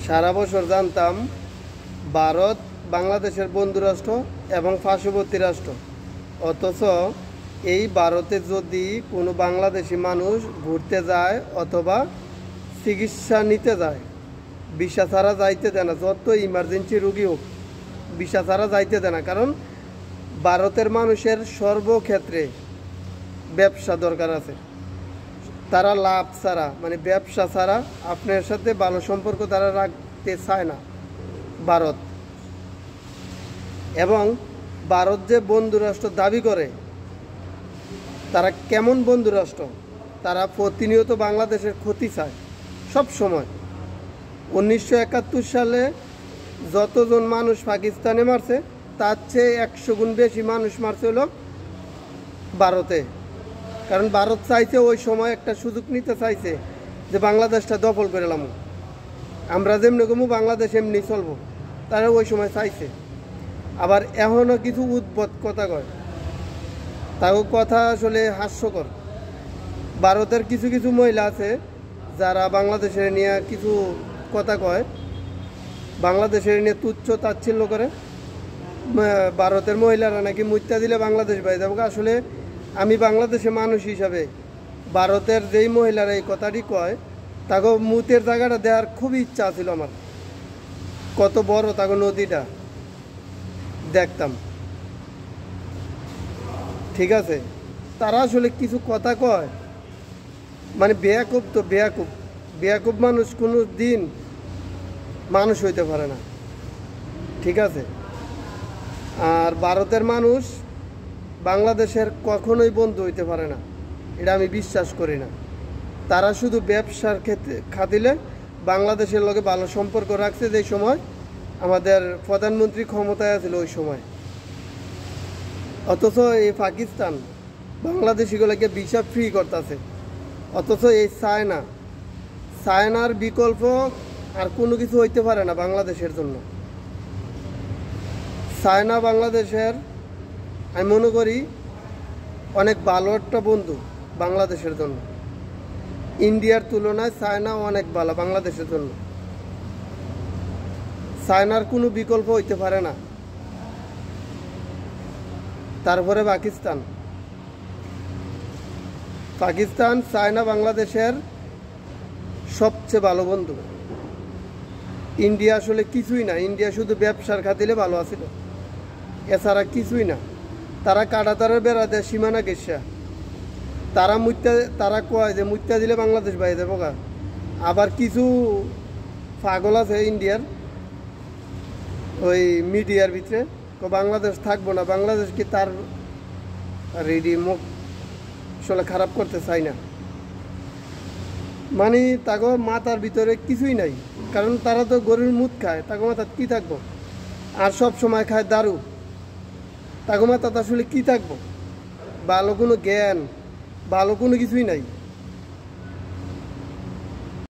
সারা বছর জানতাম ভারত বাংলাদেশের বন্ধু রাষ্ট্র এবং পার্শ্ববর্তী রাষ্ট্র, অথচ এই ভারতে যদি কোনো বাংলাদেশি মানুষ ঘুরতে যায় অথবা চিকিৎসা নিতে যায়, ভিসা ছাড়া যাইতে দেয় না। যত ইমার্জেন্সি রোগী হোক, ভিসা ছাড়া যাইতে দেয় না। কারণ ভারতের মানুষের সর্বক্ষেত্রে ব্যবসা দরকার আছে। তারা লাভ ছাড়া, মানে ব্যবসা ছাড়া আপনার সাথে ভালো সম্পর্ক তারা রাখতে চায় না ভারত। এবং ভারত যে বন্ধু রাষ্ট্র দাবি করে, তারা কেমন বন্ধু রাষ্ট্র? তারা প্রতিনিয়ত বাংলাদেশের ক্ষতি চায় সব সময়। 1971 সালে যতজন মানুষ পাকিস্তানে মারছে, তার চেয়ে 100 গুণ বেশি মানুষ মারছে হলো ভারতে। কারণ ভারত চাইছে ওই সময় একটা সুযোগ নিতে চাইছে যে বাংলাদেশটা দখল করে এলাম, আমরা যেমনি কমু বাংলাদেশ এমনি চলবো, তারা ওই সময় চাইছে। আবার এখনও কিছু উদ্ভট কথা কয়, তাও কথা আসলে হাস্যকর। ভারতের কিছু কিছু মহিলা আছে যারা বাংলাদেশের নিয়ে কিছু কথা কয়, বাংলাদেশের নিয়ে তুচ্ছ তাচ্ছিল্য করে। ভারতের মহিলারা নাকি মুত্যা দিলে বাংলাদেশ বাইরে যাবো। আসলে আমি বাংলাদেশের মানুষ হিসাবে ভারতের যেই মহিলারা এই কথাটি কয়, তাকে মুতের জায়গাটা দেওয়ার খুবই ইচ্ছা ছিল আমার। কত বড় তাকে নদীটা দেখতাম, ঠিক আছে। তারা আসলে কিছু কথা কয়, মানে বেয়াকুব। তো বেয়াকুব মানুষ কোনো দিন মানুষ হইতে পারে না, ঠিক আছে। আর ভারতের মানুষ বাংলাদেশের কখনোই বন্ধু হইতে পারে না, এটা আমি বিশ্বাস করি না। তারা শুধু ব্যবসার খাতিলে বাংলাদেশের লগে ভালো সম্পর্ক রাখছে যে সময় আমাদের প্রধানমন্ত্রী ক্ষমতায় আছিল ওই সময়। অথচ এই পাকিস্তান বাংলাদেশিগুলোকে ভিসা ফ্রি করতেছে। অথচ এই চায়নার বিকল্প আর কোনো কিছু হইতে পারে না বাংলাদেশের জন্য। চায়না বাংলাদেশের, আমি মনে করি, অনেক ভালো একটা বন্ধু বাংলাদেশের জন্য। ইন্ডিয়ার তুলনায় চায়না অনেক ভালো বাংলাদেশের জন্য। চায়নার কোনো বিকল্প হইতে পারে না। তারপরে পাকিস্তান, চায়না বাংলাদেশের সবচেয়ে ভালো বন্ধু। ইন্ডিয়া আসলে কিছুই না, ইন্ডিয়া শুধু ব্যবসার খাতিলে ভালো আছিল, এছাড়া কিছুই না। তারা কাঁটাতারের বেড়া দেয় সীমানা গেসা। তারা কয় যে মুত্যা দিলে বাংলাদেশ বাইরে যাবো গা। আবার কিছু পাগল আছে ইন্ডিয়ার ওই মিডিয়ার ভিতরে, বাংলাদেশ থাকবো না, বাংলাদেশ কি তার রেডি মুখ আসলে খারাপ করতে চাই না। মানে তাকে মাথার ভিতরে কিছুই নাই, কারণ তারা তো গরুর মুখ খায়, তাকে মাথার কী থাকবো? আর সব সময় খায় দারু, তাকে মাথাতে আসলে কী থাকবো? ভালো কোনো জ্ঞান, ভালো কোনো কিছুই নাই।